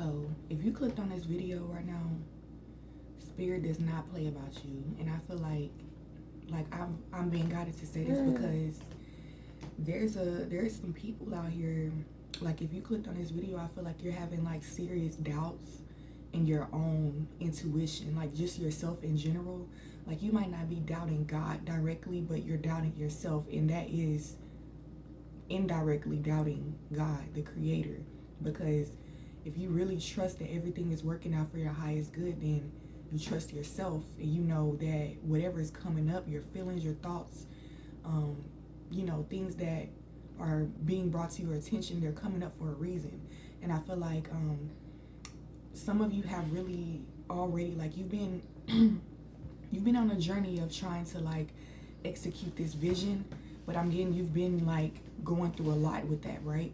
So, if you clicked on this video right now, Spirit does not play about you, and I feel like I'm being guided to say this because there's some people out here. Like, if you clicked on this video, I feel like you're having like serious doubts in your own intuition, like just yourself in general. Like, you might not be doubting God directly, but you're doubting yourself, and that is indirectly doubting God, the Creator. Because if you really trust that everything is working out for your highest good, then you trust yourself, and you know that whatever is coming up, your feelings, your thoughts, things that are being brought to your attention, they're coming up for a reason. And I feel like some of you have really already, like, you've been you've been on a journey of trying to like execute this vision, but I'm getting you've been like going through a lot with that, right?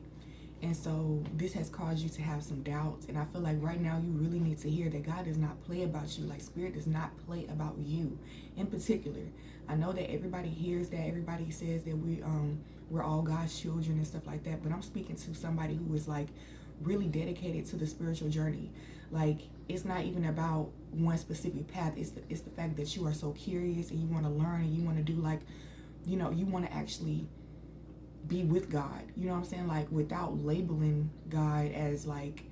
And so this has caused you to have some doubts. And I feel like right now you really need to hear that God does not play about you. Like, Spirit does not play about you in particular. I know that everybody hears that. Everybody says that we're all God's children and stuff like that. But I'm speaking to somebody who is like really dedicated to the spiritual journey. Like, it's not even about one specific path. It's the fact that you are so curious and you want to learn and you want to do like, you want to actually be with God, you know what I'm saying? Like, without labeling God as like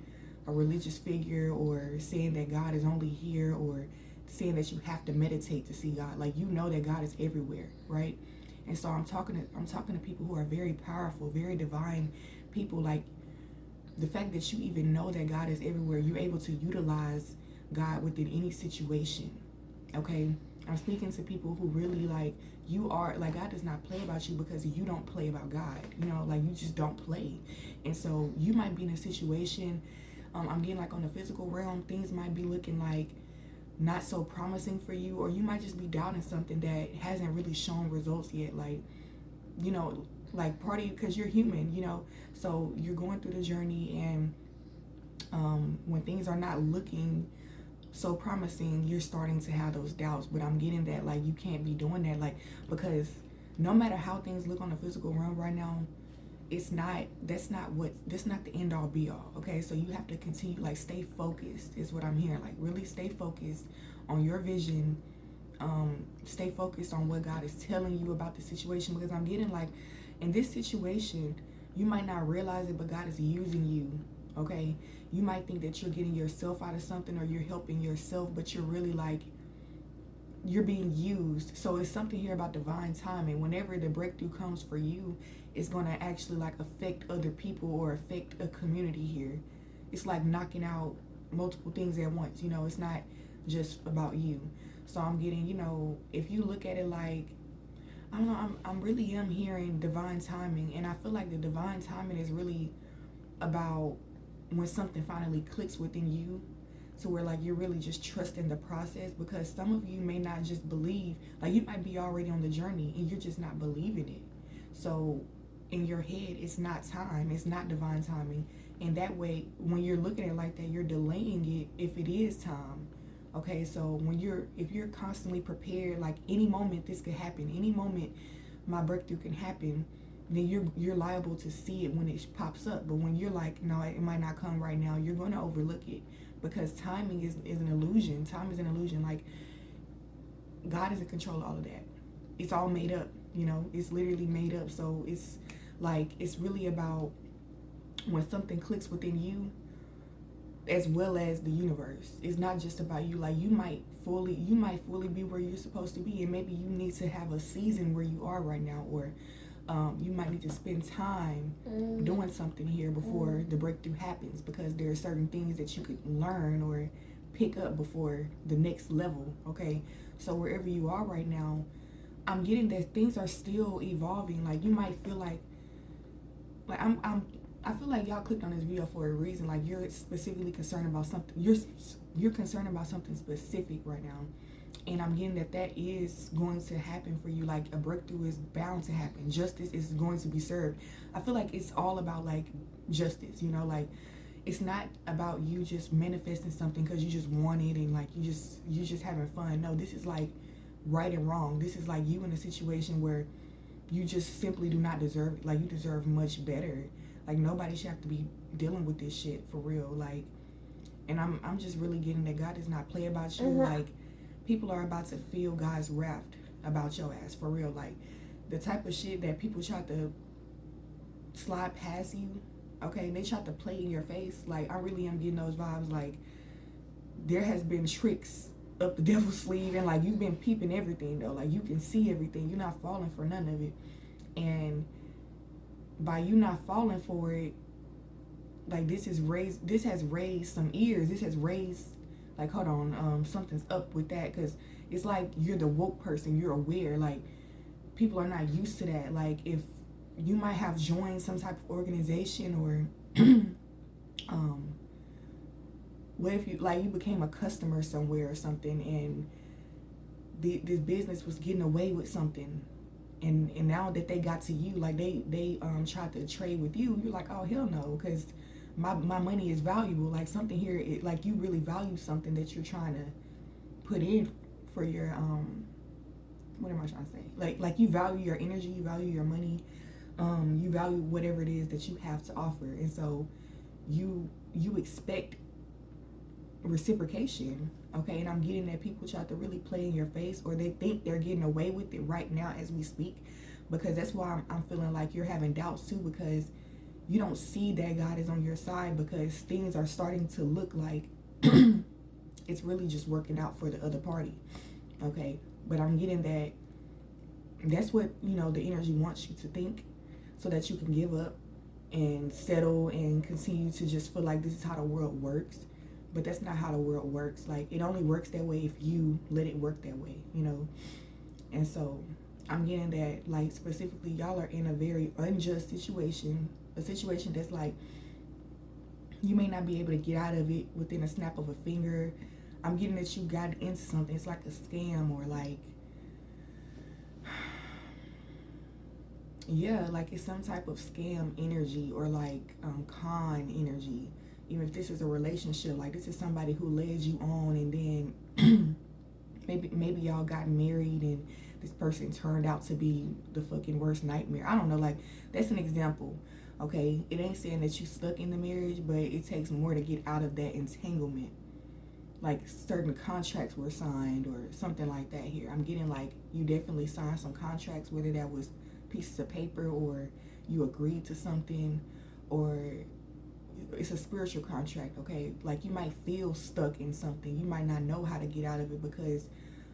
a religious figure, or saying that God is only here, or saying that you have to meditate to see God. Like, that God is everywhere, right? And so I'm talking to people who are very powerful, very divine people. Like, the fact that you even know that God is everywhere, you're able to utilize God within any situation. Okay, I'm speaking to people who really like, you are like, God does not play about you because you don't play about God. Like, you just don't play. And so you might be in a situation, I'm getting like on the physical realm, things might be looking like not so promising for you, or you might just be doubting something that hasn't really shown results yet. Like, like part of you, because you're human, so you're going through the journey, and when things are not looking so promising, you're starting to have those doubts. But I'm getting that like you can't be doing that, like, because no matter how things look on the physical realm right now, that's not the end all be all. Okay, so you have to continue, like, stay focused is what I'm hearing. Like, really stay focused on your vision. Stay focused on what God is telling you about the situation, because I'm getting like, in this situation, you might not realize it, but God is using you. Okay, you might think that you're getting yourself out of something, or you're helping yourself, but you're really like, you're being used. So it's something here about divine timing. Whenever the breakthrough comes for you, it's going to actually like affect other people, or affect a community here. It's like knocking out multiple things at once. It's not just about you. So I'm getting, if you look at it like, I don't know, I'm really am hearing divine timing. And I feel like the divine timing is really about when something finally clicks within you, to where like you're really just trusting the process. Because some of you may not just believe, like, you might be already on the journey and you're just not believing it. So in your head, it's not time, it's not divine timing. And that way, when you're looking at it like that, you're delaying it if it is time. Okay, so if you're constantly prepared, like, any moment this could happen, any moment my breakthrough can happen, then you're liable to see it when it pops up. But when you're like, no, it might not come right now, you're going to overlook it, because timing is an illusion. Time is an illusion. Like, God is in control of all of that. It's all made up, it's literally made up. So it's like, it's really about when something clicks within you, as well as the universe. It's not just about you. Like, you might fully be where you're supposed to be, and maybe you need to have a season where you are right now, or you might need to spend time doing something here before the breakthrough happens, because there are certain things that you could learn or pick up before the next level. Okay, so wherever you are right now, I'm getting that things are still evolving. Like, you might feel like I feel like y'all clicked on this video for a reason. Like, you're specifically concerned about something. You're concerned about something specific right now. And I'm getting that is going to happen for you. Like, a breakthrough is bound to happen. Justice is going to be served. I feel like it's all about like justice, like, it's not about you just manifesting something because you just want it and like you just having fun. No, this is like right and wrong. This is like you in a situation where you just simply do not deserve it. Like, you deserve much better. Like, nobody should have to be dealing with this shit, for real. Like, And I'm just really getting that God does not play about you. Like, people are about to feel God's wrath about your ass, for real. Like, the type of shit that people try to slide past you, okay, they try to play in your face. Like, I really am getting those vibes. Like, there has been tricks up the devil's sleeve, and like, you've been peeping everything though. Like, you can see everything. You're not falling for none of it. And by you not falling for it, like, this has raised some ears. This has raised, like, hold on, something's up with that, because it's like you're the woke person. You're aware. Like, people are not used to that. Like, if you might have joined some type of organization, or what if you, like, you became a customer somewhere or something, and this business was getting away with something, and now that they got to you, like, they tried to trade with you, you're like, oh hell no, because my money is valuable. Like, something here, like, you really value something that you're trying to put in for your what am I trying to say? Like you value your energy, you value your money, you value whatever it is that you have to offer, and so you expect reciprocation, okay? And I'm getting that people try to really play in your face, or they think they're getting away with it right now as we speak, because that's why I'm feeling like you're having doubts too, because you don't see that God is on your side, because things are starting to look like it's really just working out for the other party, okay? But I'm getting that that's what, the energy wants you to think, so that you can give up and settle and continue to just feel like this is how the world works. But that's not how the world works. Like, it only works that way if you let it work that way, And so I'm getting that, like, specifically, y'all are in a very unjust situation, a situation that's like, you may not be able to get out of it within a snap of a finger. I'm getting that you got into something. It's like a scam, or like, yeah, like, it's some type of scam energy, or like con energy. Even if this is a relationship, like, this is somebody who led you on, and then maybe y'all got married, and this person turned out to be the fucking worst nightmare. I don't know, like, that's an example, okay? It ain't saying that you stuck in the marriage, but it takes more to get out of that entanglement. Like, certain contracts were signed or something like that here. I'm getting, like, you definitely signed some contracts, whether that was pieces of paper, or you agreed to something, or it's a spiritual contract, okay? Like, you might feel stuck in something. You might not know how to get out of it because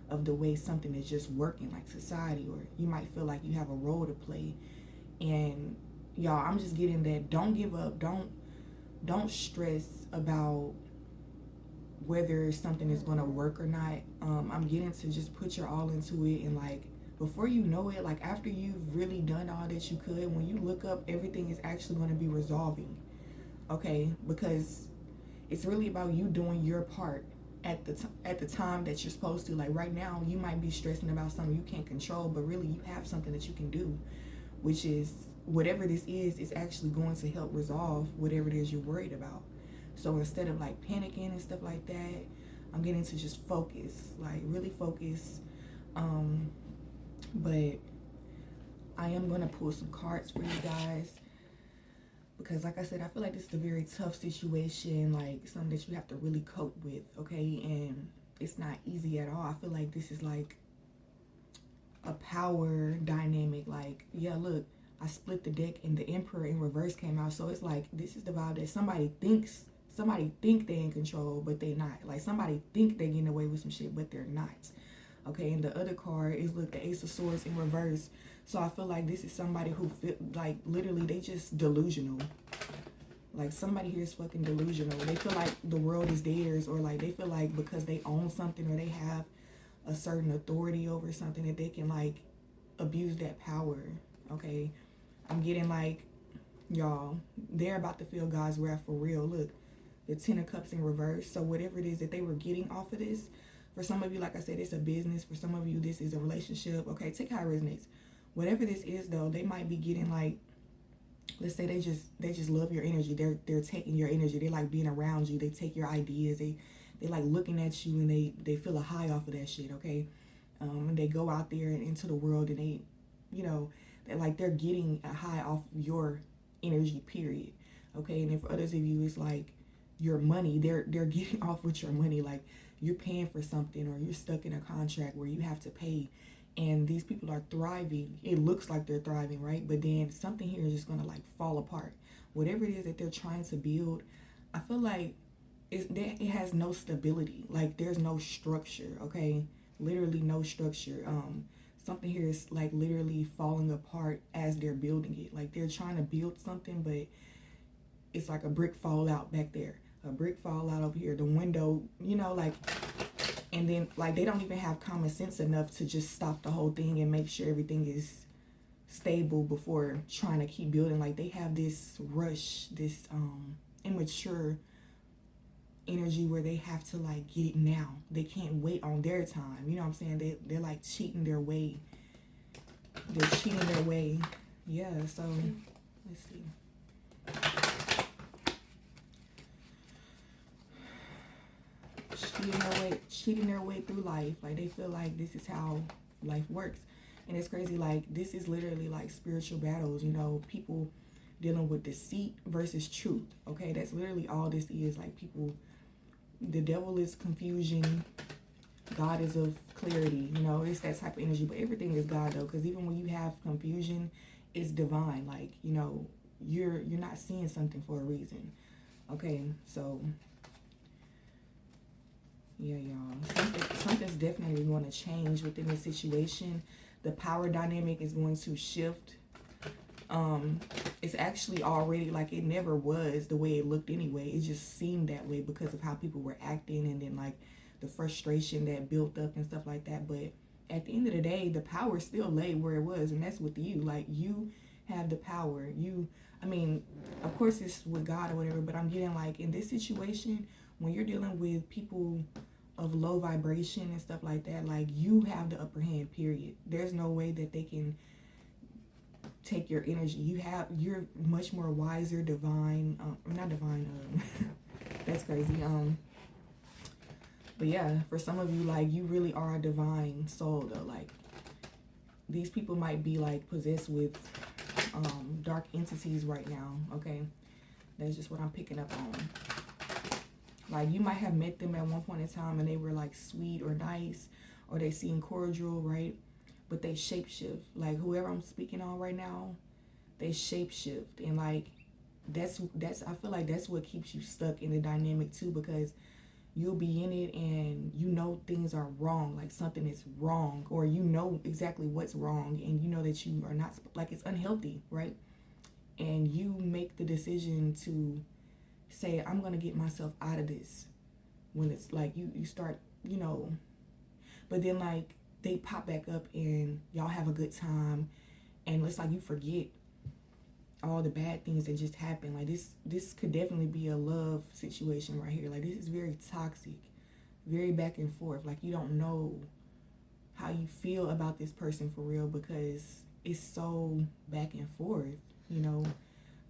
of the way something is just working, like society, or you might feel like you have a role to play. And y'all, I'm just getting that don't give up. Don't stress about whether something is going to work or not. I'm getting to just put your all into it, and like, before you know it, like, after you've really done all that you could, when you look up, everything is actually going to be resolving. Okay, because it's really about you doing your part at the time that you're supposed to. Like, right now, you might be stressing about something you can't control, but really you have something that you can do, which is whatever this is actually going to help resolve whatever it is you're worried about. So instead of like panicking and stuff like that, I'm getting to just focus, like really focus. But I am gonna pull some cards for you guys, because like I said, I feel like this is a very tough situation, like something that you have to really cope with, okay? And it's not easy at all. I feel like this is like a power dynamic. Like, yeah, look, I split the deck and the Emperor in reverse came out. So it's like, this is the vibe that somebody think they in control, but they not. Like, somebody think they getting away with some shit, but they're not. Okay, and the other card is, look, the Ace of Swords in reverse. So I feel like this is somebody who feel like literally they just delusional. Like, somebody here is fucking delusional. They feel like the world is theirs, or like they feel like because they own something, or they have a certain authority over something, that they can like abuse that power. Okay, I'm getting like, y'all, they're about to feel God's wrath for real. Look, the Ten of Cups in reverse. So whatever it is that they were getting off of this, for some of you, like I said, it's a business. For some of you, this is a relationship. Okay, take how it resonates. Whatever this is, though, they might be getting like, let's say they just love your energy. They're taking your energy. They like being around you. They take your ideas. They like looking at you, and they feel a high off of that shit. Okay, and they go out there and into the world, and they, they're getting a high off of your energy. Period. Okay, and then for others of you, it's like your money. They're getting off with your money. Like, you're paying for something, or you're stuck in a contract where you have to pay, and these people are thriving. It looks like they're thriving, right? But then something here is just gonna like fall apart. Whatever it is that they're trying to build, I feel like it has no stability. Like, there's no structure. Okay, literally no structure. Something here is like literally falling apart as they're building it. Like, they're trying to build something, but it's like a brick fall out back there, a brick fall out over here, the window, like, and then like they don't even have common sense enough to just stop the whole thing and make sure everything is stable before trying to keep building. Like, they have this rush, this immature energy where they have to like get it now. They can't wait on their time. You know what I'm saying? They're like cheating their way. They're cheating their way. Yeah, so let's see. Cheating their way through life. Like, they feel like this is how life works. And it's crazy. Like, this is literally like spiritual battles, people dealing with deceit versus truth. Okay, that's literally all this is. Like, people, the devil is confusion, God is of clarity. It's that type of energy. But everything is God, though, because even when you have confusion, it's divine. Like, you're not seeing something for a reason. Okay, so yeah, y'all. Something's definitely going to change within this situation. The power dynamic is going to shift. It's actually already, like, it never was the way it looked anyway. It just seemed that way because of how people were acting, and then like the frustration that built up and stuff like that. But at the end of the day, the power still lay where it was, and that's with you. Like, you have the power. Of course it's with God or whatever, but I'm getting like in this situation, when you're dealing with people of low vibration and stuff like that, like, you have the upper hand, period. There's no way that they can take your energy. You're much more wiser, divine, not divine, that's crazy. But yeah, for some of you, like, you really are a divine soul, though. Like, these people might be like possessed with dark entities right now. Okay, that's just what I'm picking up on. Like, you might have met them at one point in time and they were like sweet or nice, or they seem cordial, right? But they shapeshift. Like, whoever I'm speaking on right now, they shapeshift. And like, that's I feel like that's what keeps you stuck in the dynamic too, because you'll be in it and things are wrong, like something is wrong, or exactly what's wrong, and that you are not, like, it's unhealthy, right? And you make the decision to say, I'm gonna get myself out of this, when it's like you start, but then like they pop back up and y'all have a good time, and it's like you forget all the bad things that just happened. Like, this could definitely be a love situation right here. Like, this is very toxic, very back and forth. Like, you don't know how you feel about this person for real, because it's so back and forth,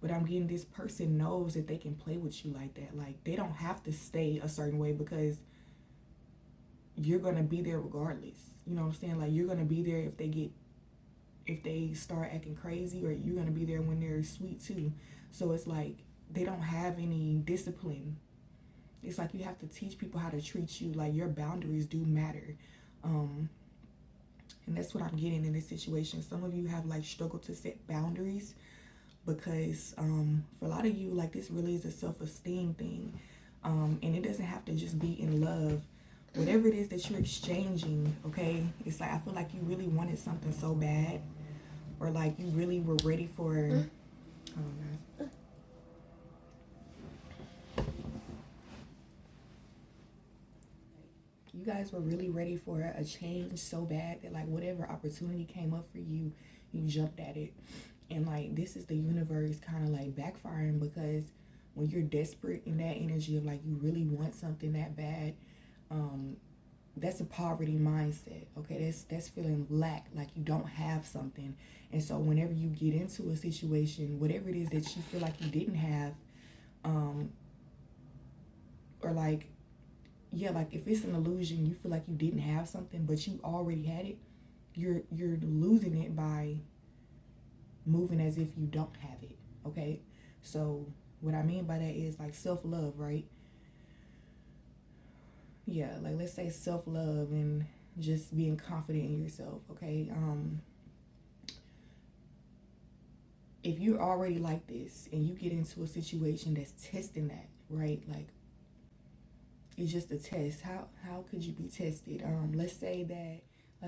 But I'm getting, this person knows that they can play with you like that. Like, they don't have to stay a certain way, because you're going to be there regardless. You know what I'm saying? Like, you're going to be there if they start acting crazy, or you're going to be there when they're sweet too. So it's like, they don't have any discipline. It's like you have to teach people how to treat you. Like, your boundaries do matter. And that's what I'm getting in this situation. Some of you have like struggled to set boundaries, because for a lot of you, like, this really is a self-esteem thing. And it doesn't have to just be in love. Whatever it is that you're exchanging, okay, it's like, I feel like you really wanted something so bad, or like you really were ready for, you guys were really ready for a change so bad that, like, whatever opportunity came up for you, you jumped at it. And like, this is the universe kind of like backfiring, because when you're desperate in that energy of like, you really want something that bad, that's a poverty mindset. Okay, that's feeling lack, like you don't have something. And so whenever you get into a situation, whatever it is that you feel like you didn't have, or like, yeah, like if it's an illusion, you feel like you didn't have something, but you already had it, you're losing it by moving as if you don't have it. Okay, so what I mean by that is like self-love, right? yeah, like let's say self-love and just being confident in yourself, okay? If you're already like this and you get into a situation that's testing that, right? Like it's just a test. How could you be tested? Let's say that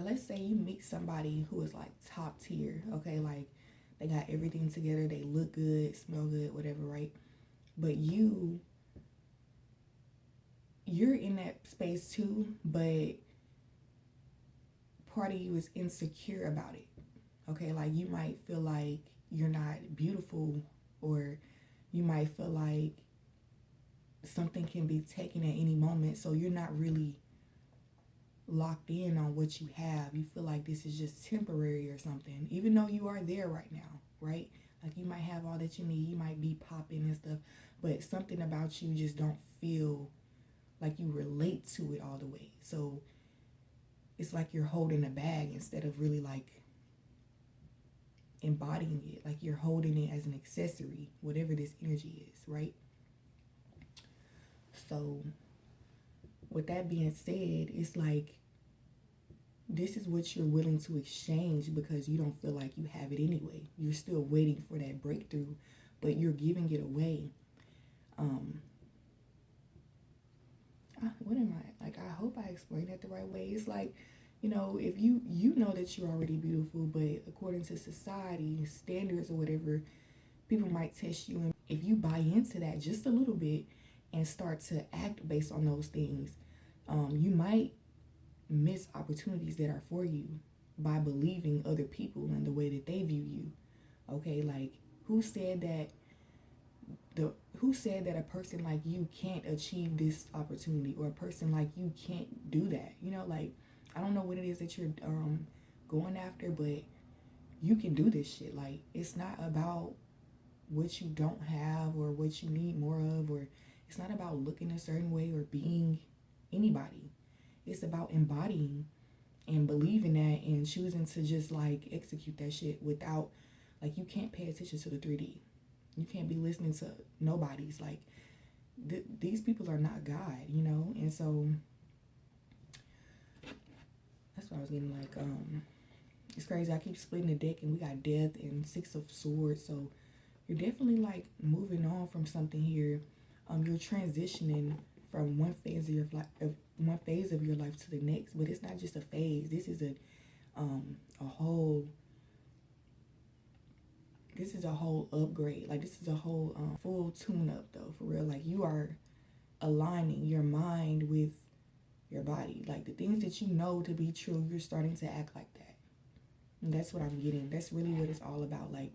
let's say you meet somebody who is like top tier, okay? Like they got everything together, they look good, smell good, whatever, right? But you're in that space too, but part of you is insecure about it. Okay, like you might feel like you're not beautiful, or you might feel like something can be taken at any moment, so you're not really locked in on what you have. You feel like this is just temporary or something, even though you are there right now, right? Like you might have all that you need, you might be popping and stuff, but something about you just don't feel like you relate to it all the way. So it's like you're holding a bag instead of really like embodying it. Like you're holding it as an accessory, whatever this energy is, right? So with that being said, it's like this is what you're willing to exchange because you don't feel like you have it anyway. You're still waiting for that breakthrough, but you're giving it away. What am I like? I hope I explained that the right way. It's like, if you know that you're already beautiful, but according to society standards or whatever, people might test you, and if you buy into that just a little bit and start to act based on those things, you might miss opportunities that are for you by believing other people and the way that they view you. Okay, like who said that a person like you can't achieve this opportunity, or a person like you can't do that? Like I don't know what it is that you're going after, but you can do this shit. Like it's not about what you don't have or what you need more of, or it's not about looking a certain way or being anybody. It's about embodying and believing that and choosing to just like execute that shit without, like, you can't pay attention to the 3D. You can't be listening to nobody's, like, these people are not God, And so that's what I was getting, like, it's crazy. I keep splitting the deck and we got death and 6 of swords. So you're definitely like moving on from something here. You're transitioning from one phase of your life to the next, but it's not just a phase. This is a whole upgrade. Like this is a whole full tune up though, for real. Like you are aligning your mind with your body. Like the things that you know to be true, you're starting to act like that. And that's what I'm getting. That's really what it's all about. Like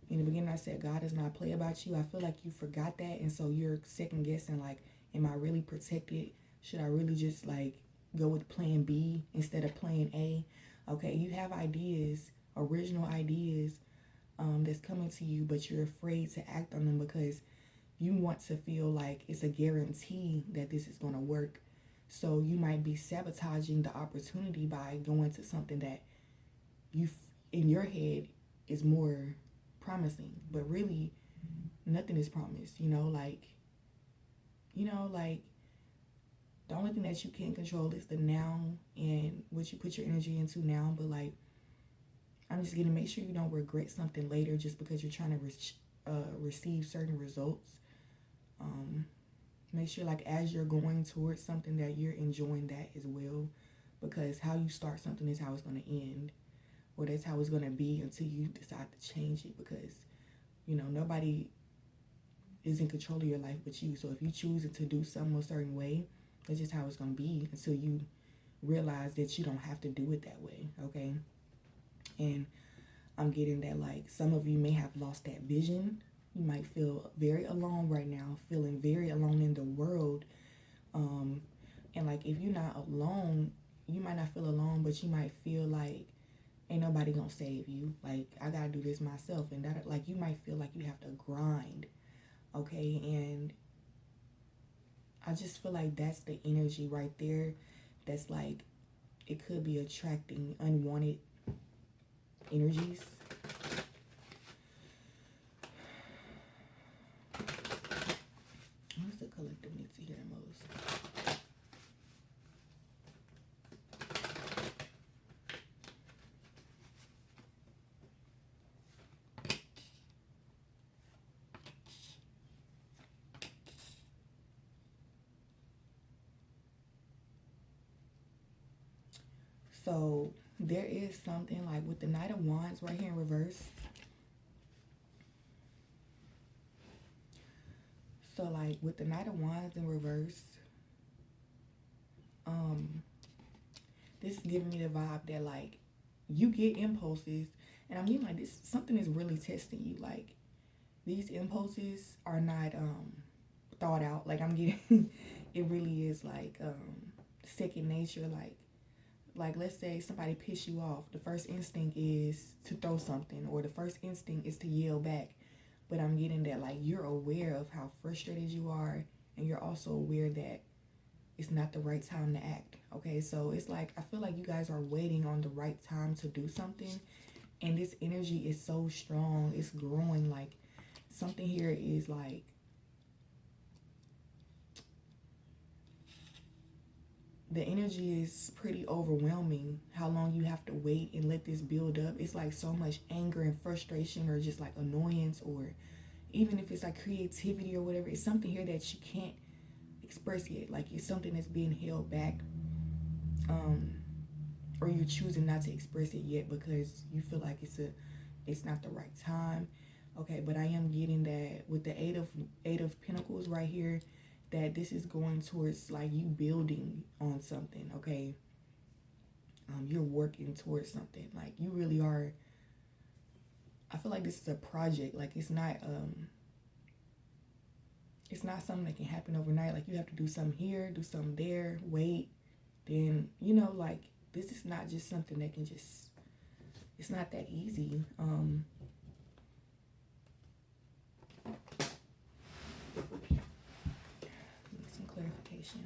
in the beginning I said God does not play about you. I feel like you forgot that, and so you're second guessing, like, am I really protected? Should I really just like go with plan B instead of plan A? Okay, you have ideas, original ideas, that's coming to you, but you're afraid to act on them because you want to feel like it's a guarantee that this is going to work. So you might be sabotaging the opportunity by going to something that you in your head is more promising, but really nothing is promised. Like the only thing that you can control is the now and what you put your energy into now. But like, I'm just gonna make sure you don't regret something later just because you're trying to receive certain results. Make sure, like, as you're going towards something, that you're enjoying that as well, because how you start something is how it's going to end, or that's how it's going to be until you decide to change it, because nobody is in control of your life but you. So if you choose to do something a certain way, that's just how it's going to be until you realize that you don't have to do it that way. Okay. And I'm getting that, like, some of you may have lost that vision. You might feel very alone right now, feeling very alone in the world. And like, if you're not alone, you might not feel alone, but you might feel like ain't nobody gonna save you. Like, I gotta do this myself. And that, like, you might feel like you have to grind. Okay. And I just feel like that's the energy right there. That's like, it could be attracting unwanted energies. What's the collective need to hear the most? So there is something like with the Knight of Wands right here in reverse. So like with the Knight of Wands in reverse, this is giving me the vibe that like you get impulses, and I mean like this something is really testing you. Like these impulses are not thought out. Like I'm getting it really is like second nature. Like let's say somebody piss you off, the first instinct is to throw something, or the first instinct is to yell back. But I'm getting that like you're aware of how frustrated you are, and you're also aware that it's not the right time to act. Okay, so it's like I feel like you guys are waiting on the right time to do something, and this energy is so strong, it's growing. Like something here is like the energy is pretty overwhelming. How long you have to wait and let this build up. It's like so much anger and frustration, or just like annoyance, or even if it's like creativity or whatever. It's something here that you can't express yet. Like it's something that's being held back, or you're choosing not to express it yet because you feel like it's not the right time. Okay, but I am getting that with the eight of Pentacles right here, that this is going towards like you building on something. Okay, you're working towards something. Like you really are. I feel like this is a project. Like it's not something that can happen overnight. Like you have to do something here, do something there, wait, then like this is not just something that can just, it's not that easy. Need some clarification.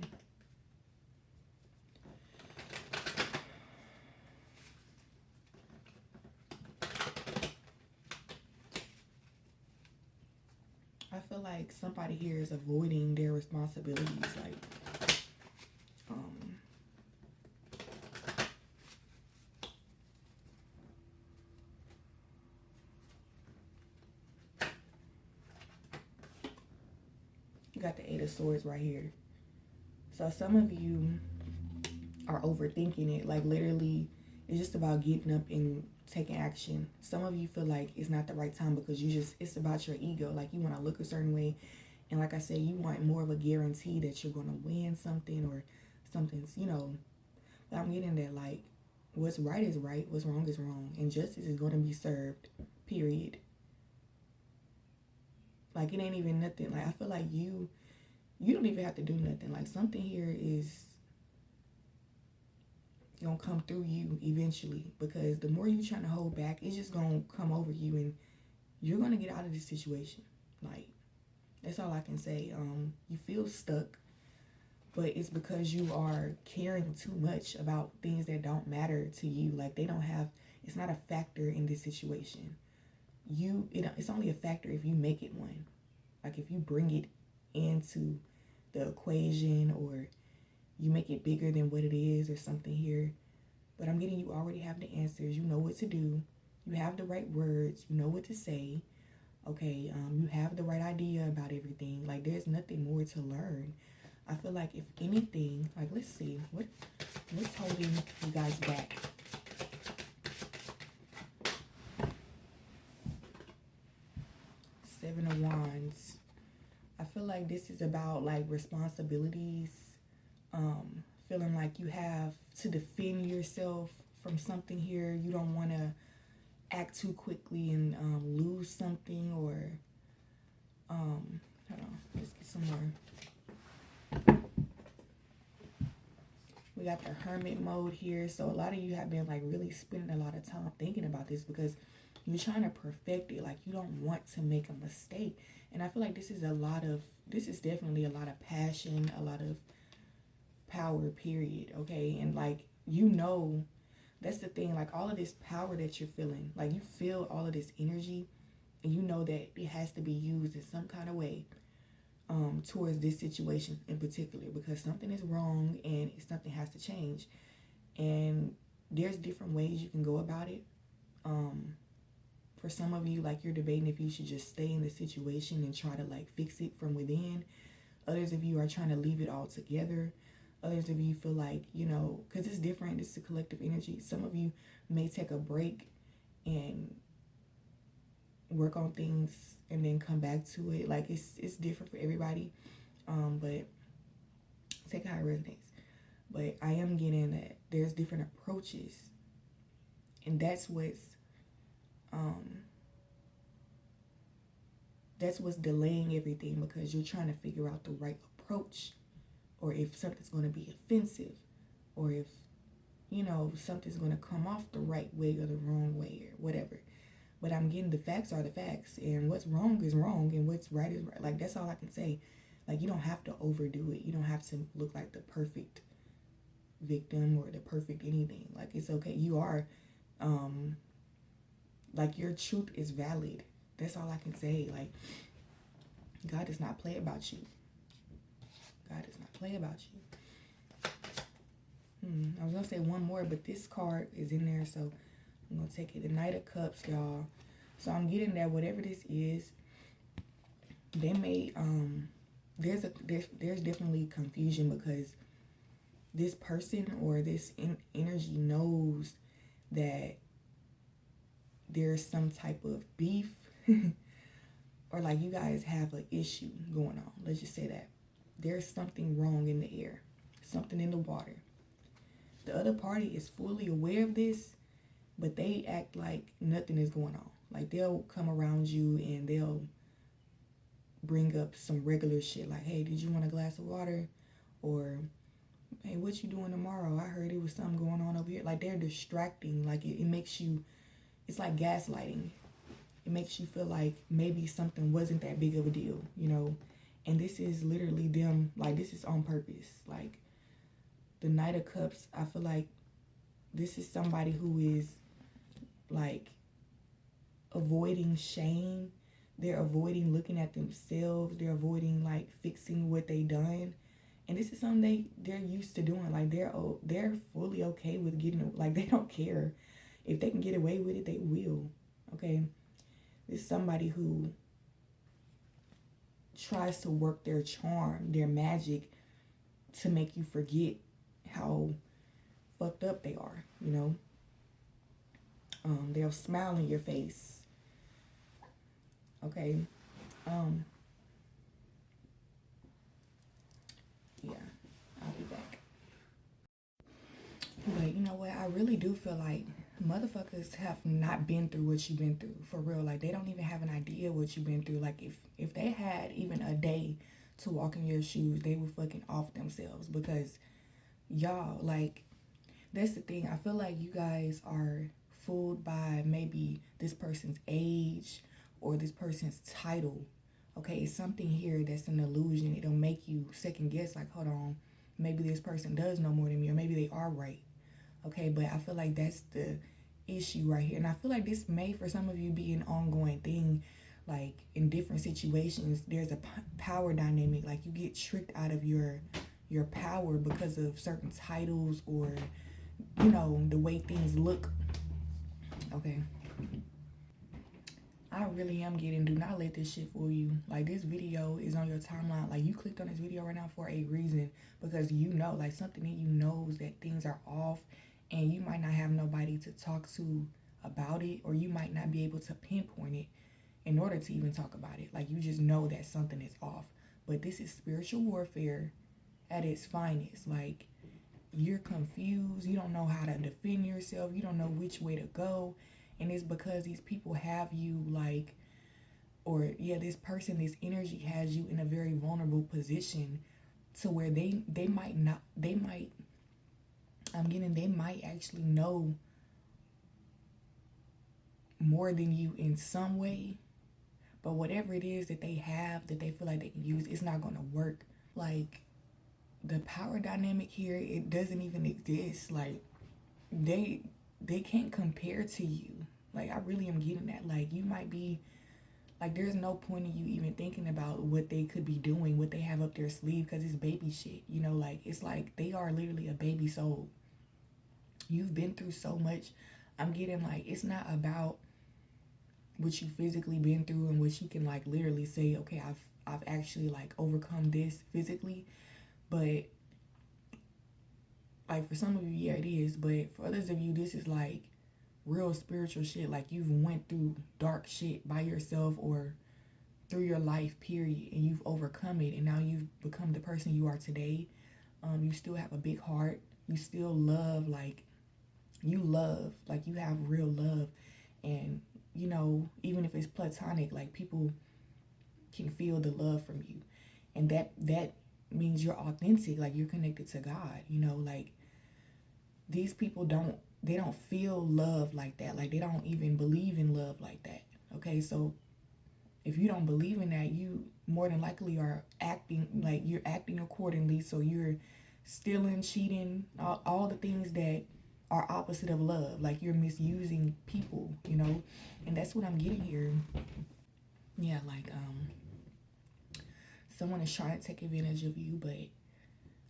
I feel like somebody here is avoiding their responsibilities. Like, you got the Eight of Swords right here. So some of you are overthinking it. Like literally, it's just about getting up and taking action. Some of you feel like it's not the right time because it's about your ego. Like you want to look a certain way. And like I said, you want more of a guarantee that you're going to win something, or something's, but I'm getting that like what's right is right, what's wrong is wrong, and justice is going to be served, period. Like it ain't even nothing. Like I feel like you don't even have to do nothing. Like something here is gonna come through you eventually, because the more you trying to hold back, it's just gonna come over you, and you're gonna get out of this situation. Like that's all I can say. You feel stuck, but it's because you are caring too much about things that don't matter to you. Like they don't have, it's not a factor in this situation. It's only a factor if you make it one. Like if you bring it into the equation, or you make it bigger than what it is, or something here. But I'm getting you already have the answers. You know what to do. You have the right words. You know what to say. Okay, you have the right idea about everything. Like there's nothing more to learn. I feel like if anything, like let's see, what's holding you guys back? Seven of Wands. I feel like this is about like responsibilities, feeling like you have to defend yourself from something here. You don't want to act too quickly and lose something, or hold on, let's get some more. We got the Hermit mode here. So a lot of you have been like really spending a lot of time thinking about this, because you're trying to perfect it. Like you don't want to make a mistake. And I feel like this is definitely a lot of passion, a lot of power, period. Okay, and like that's the thing, like all of this power that you're feeling, like you feel all of this energy, and you know that it has to be used in some kind of way towards this situation in particular, because something is wrong and something has to change. And there's different ways you can go about it. For some of you, like you're debating if you should just stay in the situation and try to like fix it from within. Others of you are trying to leave it all together. Others of you feel like, you know, because it's different. It's a collective energy. Some of you may take a break and work on things and then come back to it. Like it's different for everybody. But take how it resonates. But I am getting that there's different approaches, and that's what's delaying everything, because you're trying to figure out the right approach, or if something's going to be offensive, or if, you know, something's going to come off the right way or the wrong way or whatever. But I'm getting the facts are the facts, and what's wrong is wrong, and what's right is right. Like, that's all I can say. Like, you don't have to overdo it. You don't have to look like the perfect victim or the perfect anything. Like, it's okay. You are, like, your truth is valid. That's all I can say. Like, God does not play about you. God does not play about you. I was going to say one more, but this card is in there, so I'm going to take it. The Knight of Cups, y'all. So I'm getting that whatever this is, they may, there's definitely confusion, because this person or this energy knows that there's some type of beef or like you guys have an issue going on. Let's just say that. There's something wrong in the air, something in the water. The other party is fully aware of this, but they act like nothing is going on. Like, they'll come around you and they'll bring up some regular shit like, hey, did you want a glass of water? Or, hey, what you doing tomorrow? I heard it was something going on over here. Like, they're distracting. Like, it makes you, it's like gaslighting. It makes you feel like maybe something wasn't that big of a deal, you know? And this is literally them, like, this is on purpose. Like, the Knight of Cups, I feel like this is somebody who is, like, avoiding shame. They're avoiding looking at themselves. They're avoiding, like, fixing what they done. And this is something they're used to doing. Like, they're fully okay with getting, like, they don't care. If they can get away with it, they will, okay? This is somebody who tries to work their charm, their magic, to make you forget how fucked up they are, you know? They'll smile in your face, okay? Yeah, I'll be back. But you know what? I really do feel like motherfuckers have not been through what you've been through, for real. Like, they don't even have an idea what you've been through. Like, if they had even a day to walk in your shoes, they would fucking off themselves, because y'all, like, that's the thing. I feel like you guys are fooled by maybe this person's age or this person's title. Okay, it's something here that's an illusion. It'll make you second guess, like, hold on, maybe this person does know more than me, or maybe they are right. Okay, but I feel like that's the issue right here. And I feel like this may, for some of you, be an ongoing thing. Like, in different situations, there's a power dynamic. Like, you get tricked out of your power because of certain titles, or, you know, the way things look. Okay. I really am getting, do not let this shit fool you. Like, this video is on your timeline. Like, you clicked on this video right now for a reason, because you know, like, something in you knows that things are off, and you might not have nobody to talk to about it, or you might not be able to pinpoint it in order to even talk about it. Like, you just know that something is off. But this is spiritual warfare at its finest. Like, you're confused, you don't know how to defend yourself, you don't know which way to go, and it's because these people have you, like, or yeah, this person, this energy has you in a very vulnerable position, to where they might not, they might, they might actually know more than you in some way, but whatever it is that they have that they feel like they can use, it's not going to work. Like, the power dynamic here, it doesn't even exist. Like, they can't compare to you. Like, I really am getting that. Like, you might be, like, there's no point in you even thinking about what they could be doing, what they have up their sleeve, because it's baby shit, you know? Like, it's like they are literally a baby soul. You've been through so much. I'm getting, like, it's not about what you physically been through and what you can, like, literally say, okay, I've actually, like, overcome this physically, but Like, for some of you, yeah, it is. But for others of you, this is like real spiritual shit. Like, you've went through dark shit by yourself or through your life, period, and you've overcome it, and now you've become the person you are today. You still have a big heart. You still love, like, you have real love. And, even if it's platonic, like, people can feel the love from you. And that means you're authentic, like, you're connected to God, like, these people don't feel love like that. Like, they don't even believe in love like that. Okay, so if you don't believe in that, you more than likely are acting like you're acting accordingly. So you're stealing, cheating, all the things that are opposite of love. Like, you're misusing people, and that's what I'm getting here. Yeah, like, someone is trying to take advantage of you, but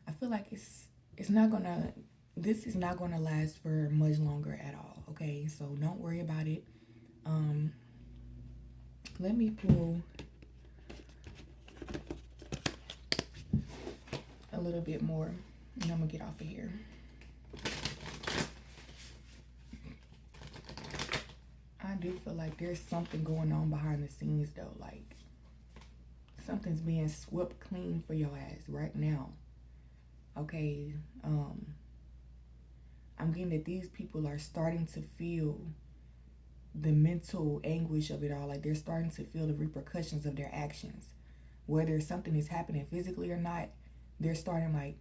I feel like it's not gonna this is not gonna last for much longer at all. Okay, so don't worry about it. Um, let me pull a little bit more, and I'm gonna get off of here. I do feel like there's something going on behind the scenes, though. Like, something's being swept clean for your ass right now. Okay, I'm getting that these people are starting to feel the mental anguish of it all. Like, they're starting to feel the repercussions of their actions. Whether something is happening physically or not, they're starting, like,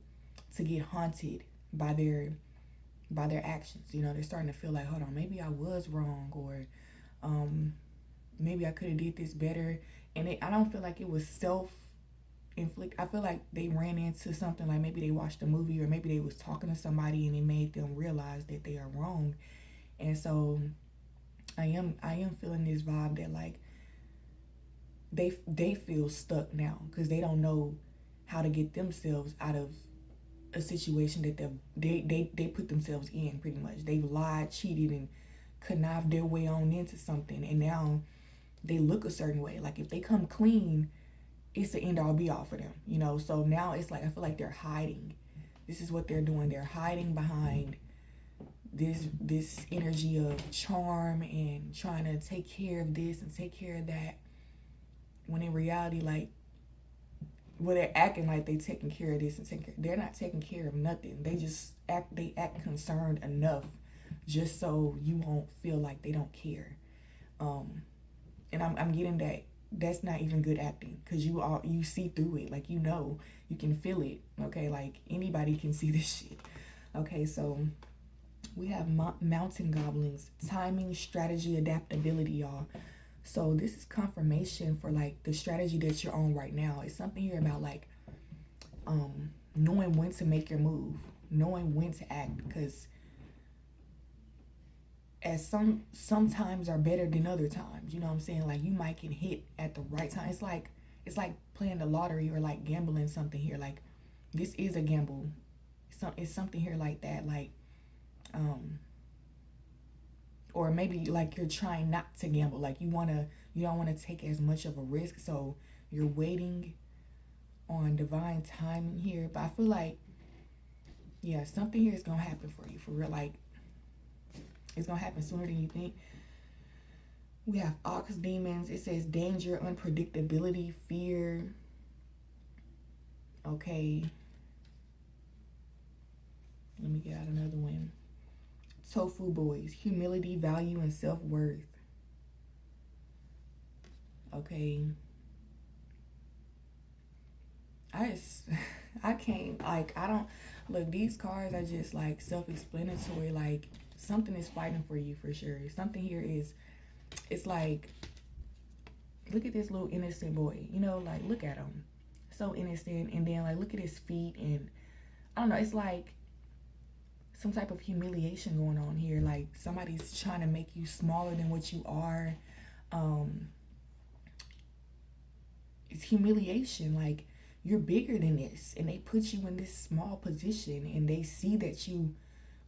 to get haunted by their actions. They're starting to feel like, hold on, maybe I was wrong, or maybe I could have did this better. And I don't feel like it was self-inflict. I feel like they ran into something, like maybe they watched a movie, or maybe they was talking to somebody and it made them realize that they are wrong. And so I am feeling this vibe that, like, they feel stuck now because they don't know how to get themselves out of a situation that they put themselves in. Pretty much, they've lied, cheated, and connived their way on into something, and now they look a certain way. Like, if they come clean, it's the end all be all for them, so now it's like, I feel like they're hiding. This is what they're doing. They're hiding behind this energy of charm and trying to take care of this and take care of that, when in reality, like, well, they're acting like they taking care of this and they're not taking care of nothing. They act concerned enough just so you won't feel like they don't care. And I'm getting that that's not even good acting, because you see through it. Like, you can feel it. Okay, like, anybody can see this shit. Okay, so we have mountain goblins, timing, strategy, adaptability, y'all. So this is confirmation for, like, the strategy that you're on right now. It's something here about, like, knowing when to make your move, knowing when to act, because as sometimes are better than other times. You know what I'm saying? Like, you might get hit at the right time. It's like playing the lottery, or like gambling something here. Like, this is a gamble. It's something here like that. Like, or maybe, like, you're trying not to gamble. Like, you don't want to take as much of a risk, so you're waiting on divine timing here. But I feel like, yeah, something here is gonna happen for you, for real. Like, it's gonna happen sooner than you think. We have ox demons. It says danger, unpredictability, fear. Okay, let me get out another one. Tofu boys, humility, value, and self-worth. Okay, I can't, like, I don't, look, these cards are just, like, self-explanatory. Like, something is fighting for you, for sure. Something here is, it's like, look at this little innocent boy, like, look at him, so innocent. And then, like, look at his feet, and I don't know, it's like some type of humiliation going on here. Like, somebody's trying to make you smaller than what you are. It's humiliation. Like, you're bigger than this, and they put you in this small position, and they see that you,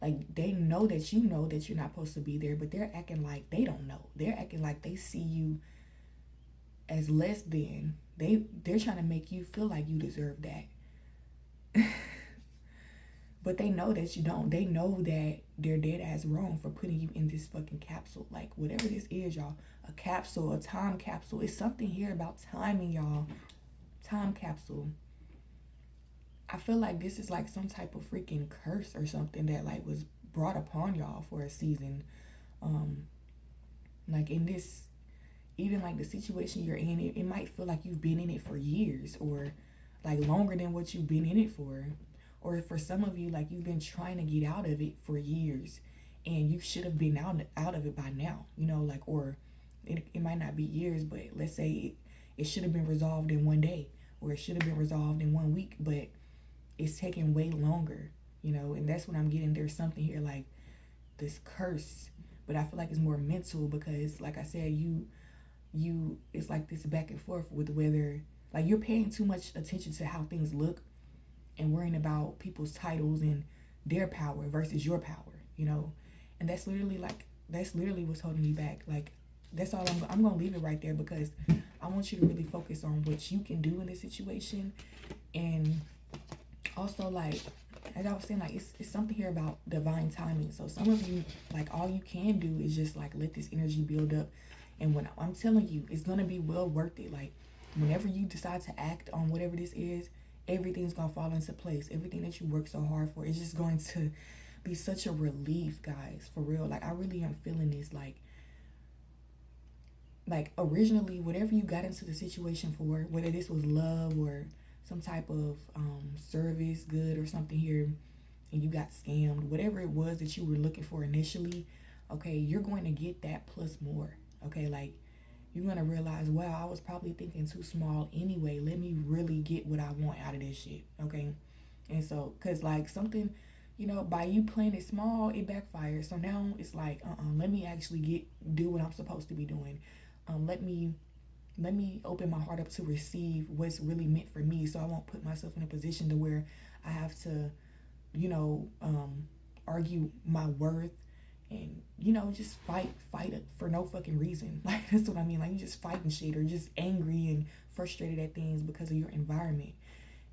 like, they know that you're not supposed to be there, but they're acting like they don't know. They're acting like they see you as less than. They're trying to make you feel like you deserve that. But they know that you don't. They know that they're dead ass wrong for putting you in this fucking capsule. Like, whatever this is, y'all. A capsule, a time capsule. It's something here about timing, y'all. Time capsule. I feel like this is like some type of freaking curse or something that like was brought upon y'all for a season. Like in this, even like the situation you're in, it might feel like you've been in it for years or like longer than what you've been in it for. Or for some of you, like you've been trying to get out of it for years and you should have been out of it by now, you know, like, or it might not be years, but let's say it should have been resolved in one day or it should have been resolved in 1 week, but it's taking way longer, you know, and that's what I'm getting. There's something here like this curse, but I feel like it's more mental because like I said, it's like this back and forth with whether like you're paying too much attention to how things look and worrying about people's titles and their power versus your power, you know, and that's literally what's holding you back. Like that's all I'm gonna leave it right there because I want you to really focus on what you can do in this situation. And also, like as I was saying, like it's something here about divine timing. So some of you, like all you can do is just like let this energy build up, and when I'm telling you, it's gonna be well worth it. Like whenever you decide to act on whatever this is, everything's gonna fall into place. Everything that you work so hard for is just going to be such a relief, guys, for real. Like I really am feeling this. Like originally, whatever you got into the situation for, whether this was love or some type of service good or something here, and you got scammed, whatever it was that you were looking for initially, okay, you're going to get that plus more. Okay, like you're going to realize, wow, I was probably thinking too small anyway. Let me really get what I want out of this shit. Okay, and so because like something, you know, by you playing it small, it backfires. So now it's like let me actually do what I'm supposed to be doing. Let me open my heart up to receive what's really meant for me, so I won't put myself in a position to where I have to, you know, argue my worth and, you know, just fight for no fucking reason. Like that's what I mean. Like you just fighting shit or just angry and frustrated at things because of your environment.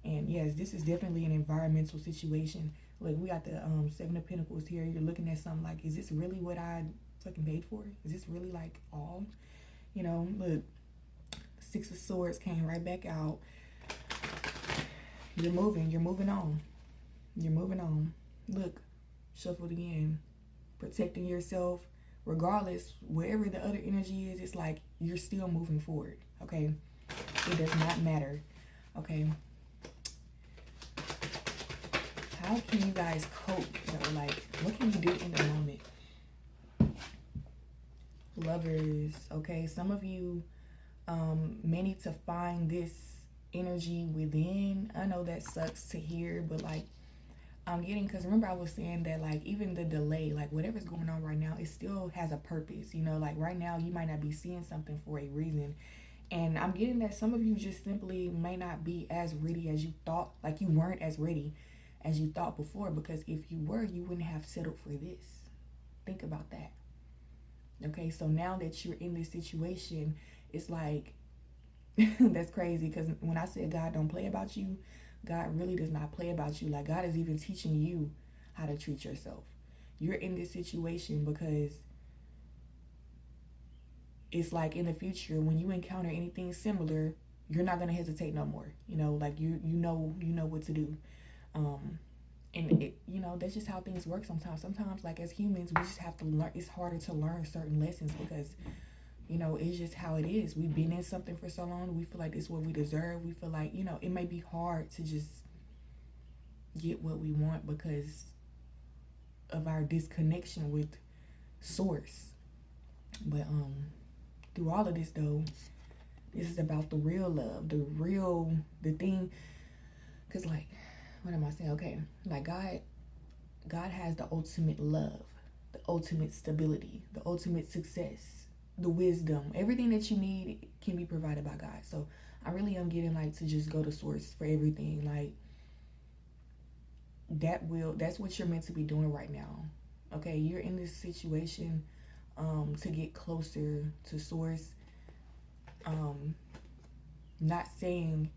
And yes, this is definitely an environmental situation. Like we got the Seven of Pentacles here. You're looking at something like, is this really what I fucking paid for? Is this really like all? You know, look, Six of Swords came right back out. You're moving on. You're moving on. Look, shuffled again. Protecting yourself, regardless, wherever the other energy is, it's like you're still moving forward, okay? It does not matter, okay? How can you guys cope, though? Like, what can you do in the moment? Lovers, okay? Some of you may need to find this energy within. I know that sucks to hear, but like I'm getting, because remember I was saying that like even the delay, like whatever's going on right now, it still has a purpose, you know. Like right now you might not be seeing something for a reason, and I'm getting that some of you just simply may not be as ready as you thought. Like you weren't as ready as you thought before, because if you were, you wouldn't have settled for this. Think about that. Okay, so now that you're in this situation, it's like that's crazy, because when I said God don't play about you, God really does not play about you. Like God is even teaching you how to treat yourself. You're in this situation because it's like in the future when you encounter anything similar, you're not gonna hesitate no more. You know, like you know what to do. And it, you know, that's just how things work sometimes. Sometimes like as humans, we just have to learn. It's harder to learn certain lessons because, you know, it's just how it is. We've been in something for so long. We feel like it's what we deserve. We feel like, you know, it may be hard to just get what we want because of our disconnection with source. But through all of this though, this is about the real love, the thing. Because like, what am I saying? Okay, like God has the ultimate love, the ultimate stability, the ultimate success, the wisdom, everything that you need can be provided by God. So I really am getting like to just go to source for everything. Like that's what you're meant to be doing right now. Okay, you're in this situation to get closer to source. Not saying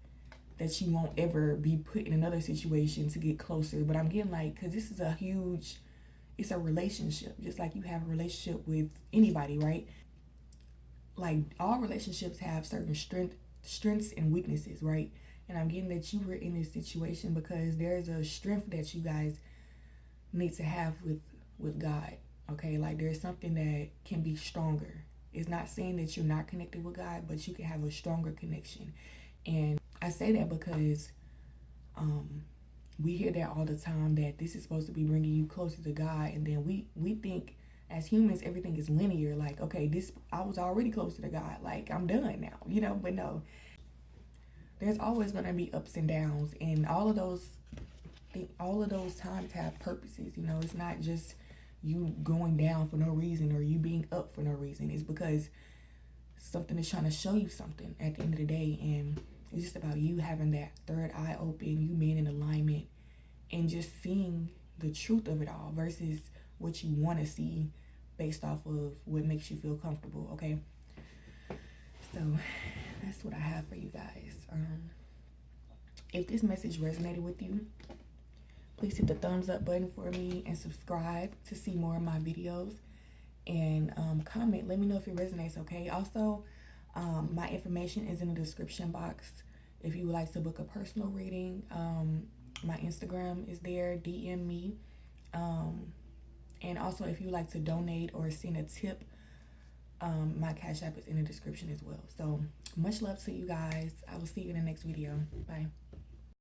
that you won't ever be put in another situation to get closer. But I'm getting like, because this is a huge, it's a relationship, just like you have a relationship with anybody, right? Like all relationships have certain strengths and weaknesses, right? And I'm getting that you were in this situation because there's a strength that you guys need to have with God. Okay, like there's something that can be stronger. It's not saying that you're not connected with God, but you can have a stronger connection. And I say that because we hear that all the time, that this is supposed to be bringing you closer to God, and then we think as humans everything is linear. Like, okay, this, I was already closer to God, like I'm done now, you know. But no, there's always going to be ups and downs, and all of those times have purposes. You know, it's not just you going down for no reason or you being up for no reason. It's because something is trying to show you something at the end of the day. And it's just about you having that third eye open, you being in alignment, and just seeing the truth of it all versus what you want to see based off of what makes you feel comfortable. Okay, so that's what I have for you guys. If this message resonated with you, please hit the thumbs up button for me and subscribe to see more of my videos. And comment, let me know if it resonates. Okay, also my information is in the description box if you would like to book a personal reading. My Instagram is there, DM me. And also if you would like to donate or send a tip, my Cash App is in the description as well. So much love to you guys. I will see you in the next video. Bye.